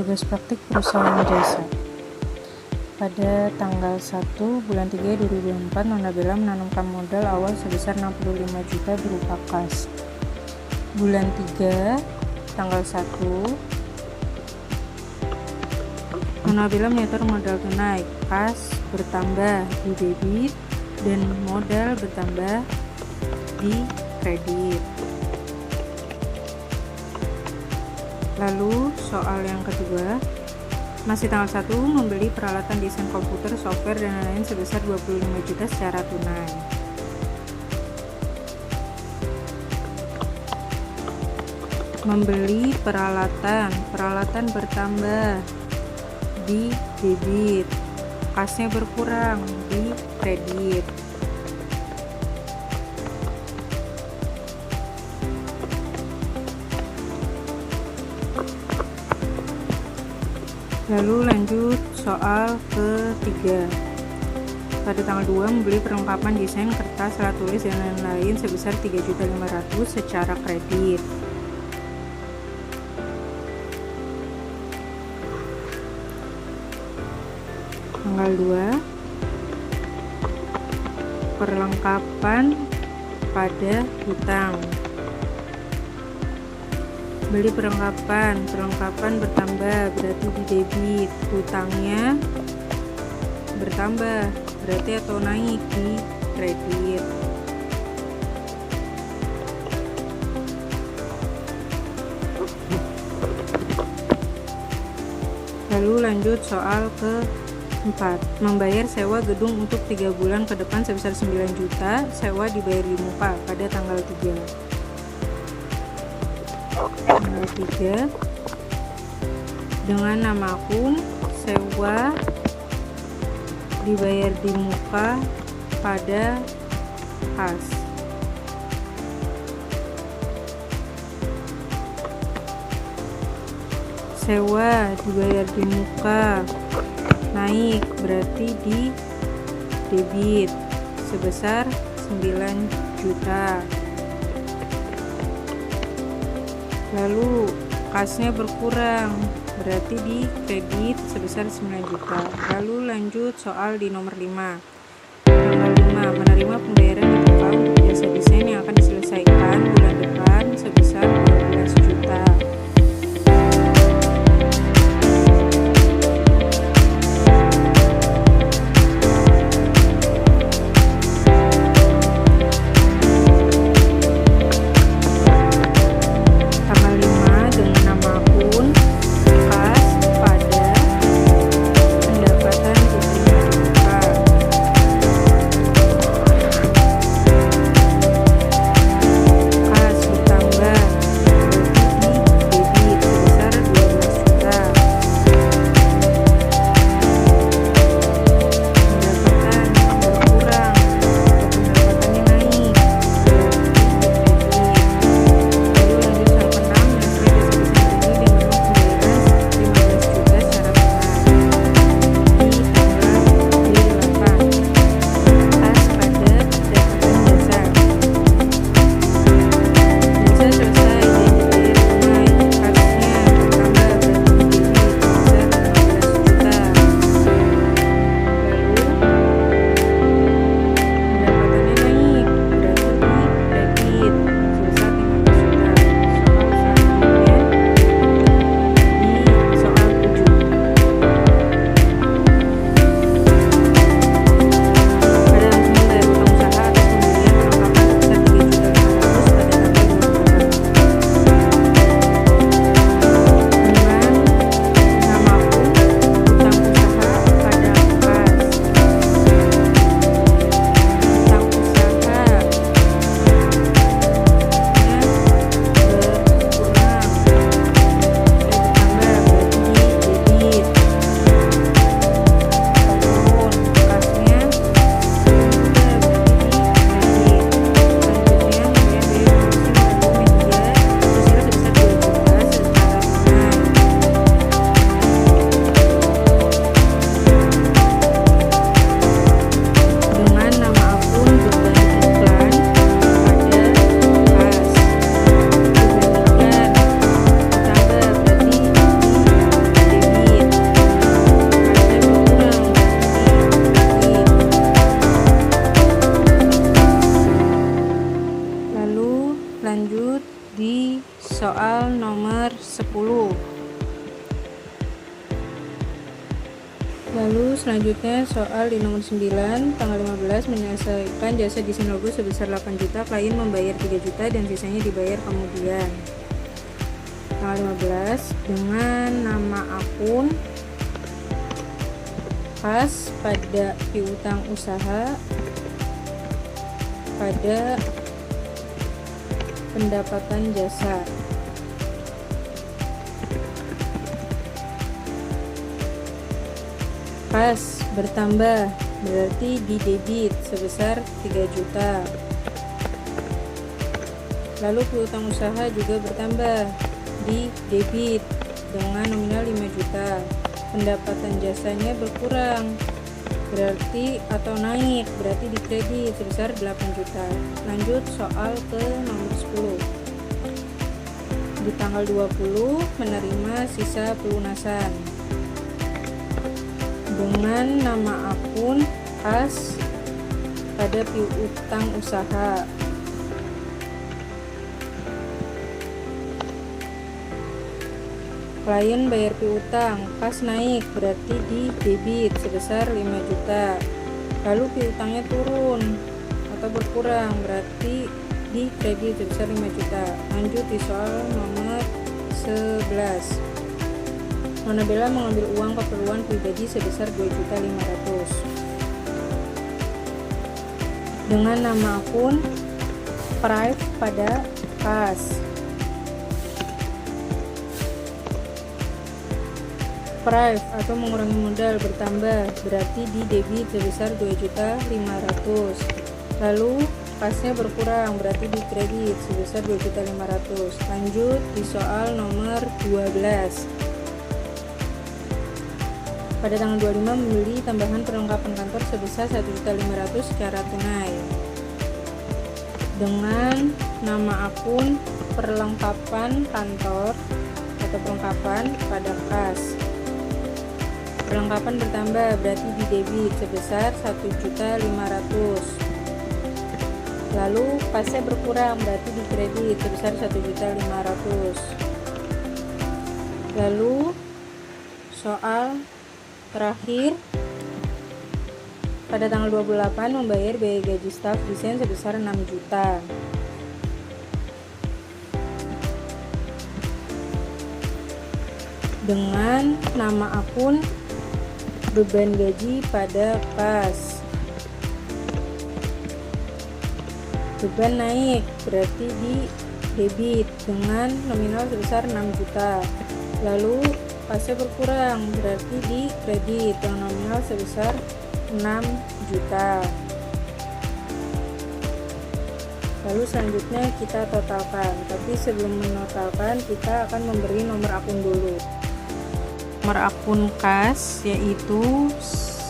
tugas praktik perusahaan jasa. Pada tanggal 1 bulan 3 2024, Nona Bella menanamkan modal awal sebesar 65 juta berupa kas. Bulan 3 tanggal 1, Nona Bella menyetor modal tunai, kas bertambah di debit dan modal bertambah di kredit. Lalu soal yang kedua, masih tanggal 1, membeli peralatan desain komputer, software, dan lain-lain sebesar 25 juta secara tunai. Membeli peralatan bertambah di debit, kasnya berkurang di kredit. Lalu lanjut soal ketiga. Pada tanggal 2, membeli perlengkapan desain kertas, alat tulis, dan lain-lain sebesar 3.500.000 secara kredit. Tanggal 2, perlengkapan pada hutang. Beli perlengkapan bertambah berarti di debit, hutangnya bertambah berarti atau naik di kredit. Lalu lanjut soal ke-4, membayar sewa gedung untuk 3 bulan ke depan sebesar 9 juta, sewa dibayar di muka pada tanggal 3. Tanggal 3, dengan nama akun, sewa dibayar di muka pada kas. Sewa dibayar di muka naik berarti di debit sebesar 9 juta. Lalu kasnya berkurang berarti di kredit sebesar 9 juta. Lalu lanjut soal di nomor 5. Tanggal 5, menerima pembayaran di muka untuk jasa desain yang akan diselesaikan bulan depan sebesar 12 juta. nomor 10. Lalu selanjutnya soal di nomor 9, tanggal 15 menyelesaikan jasa desain logo sebesar 8 juta, klien membayar 3 juta dan sisanya dibayar kemudian. Tanggal 15, dengan nama akun khas pada piutang usaha pada pendapatan jasa. Kas bertambah berarti di debit sebesar 3 juta. Lalu piutang usaha juga bertambah di debit dengan nominal 5 juta. Pendapatan jasanya berkurang berarti atau naik berarti di kredit sebesar 8 juta. Lanjut soal ke nomor 10. Di tanggal 20 menerima sisa pelunasan dengan nama akun khas pada piutang usaha. Klien bayar piutang, kas naik berarti di debit sebesar 5 juta. Lalu piutangnya turun atau berkurang berarti di kredit sebesar 5 juta. Lanjut di soal nomor 11. Nona Bella mengambil uang keperluan pribadi sebesar 2.500.000 dengan nama akun Prive pada kas. Prive atau mengurangi modal bertambah berarti di debit sebesar 2.500.000. Lalu kasnya berkurang berarti di kredit sebesar 2.500.000. Lanjut di soal nomor 12. Pada tanggal 25 membeli tambahan perlengkapan kantor sebesar 1.500.000 secara tunai dengan nama akun perlengkapan kantor atau perlengkapan pada kas. Perlengkapan bertambah berarti di debit sebesar 1.500.000. Lalu kasnya berkurang berarti di kredit sebesar 1.500.000. Lalu soal terakhir, pada tanggal 28 membayar biaya gaji staf desain sebesar 6 juta. Dengan nama akun beban gaji pada kas. Beban naik berarti di debit dengan nominal sebesar 6 juta. Lalu kasnya berkurang berarti di kredit yang nominal sebesar 6 juta. Lalu selanjutnya kita totalkan, tapi sebelum menotalkan kita akan memberi nomor akun dulu. Nomor akun kas yaitu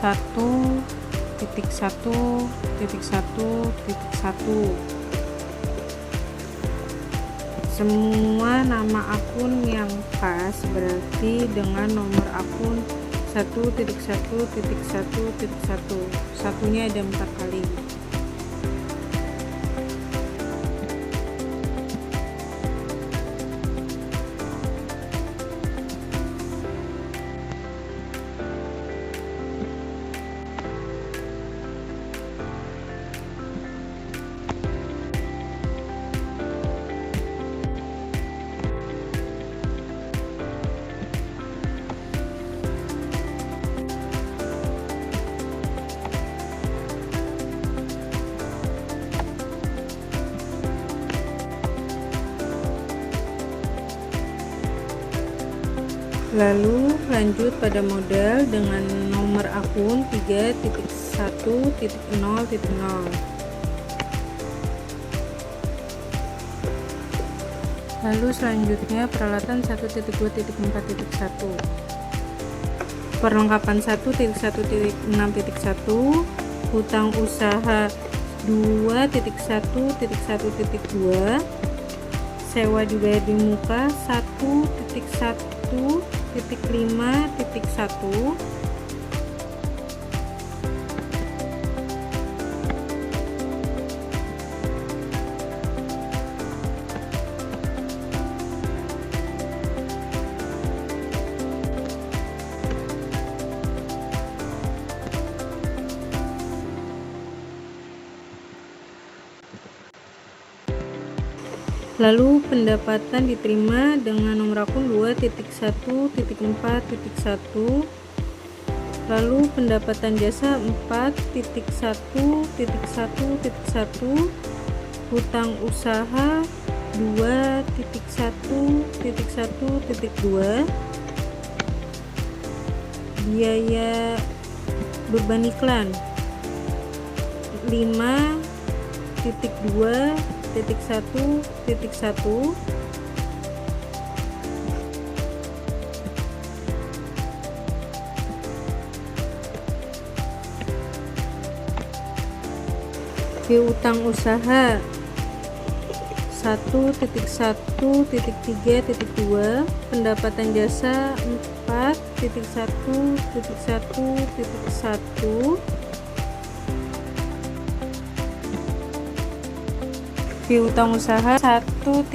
1.1.1.1. Semua nama akun yang pas berarti dengan nomor akun 1.1.1.1. Satunya ada 4 kali. Lalu lanjut pada modal dengan nomor akun 3.1.0.0. Lalu selanjutnya peralatan 1.2.4.1. Perlengkapan 1.1.6.1, hutang usaha 2.1.1.2, sewa dibayar di muka 1.1.5.1, Lalu pendapatan diterima dengan nomor akun 2.1.4.1. Lalu pendapatan jasa 4.1.1.1. Hutang usaha 2.1.1.2. Biaya beban iklan 5.2.1.1. Piutang usaha 1.1.3.2. Pendapatan jasa 4.1.1.1. Piutang usaha 1.1.3.2.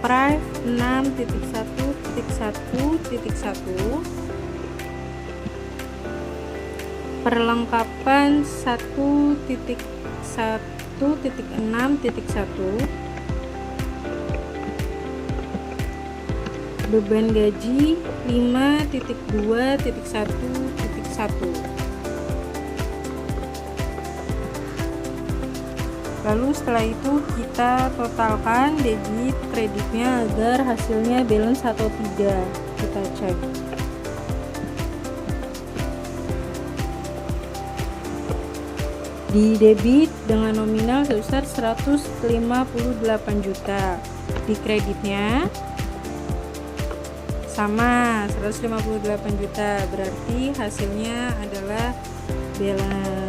Prive 6.1.1.1. Perlengkapan 1.1.6.1. Beban gaji 5.2.1.1. Lalu setelah itu kita totalkan debit kreditnya agar hasilnya balance atau tidak. Kita cek. Di debit dengan nominal sebesar 158 juta. Di kreditnya sama 158 juta, berarti hasilnya adalah balance.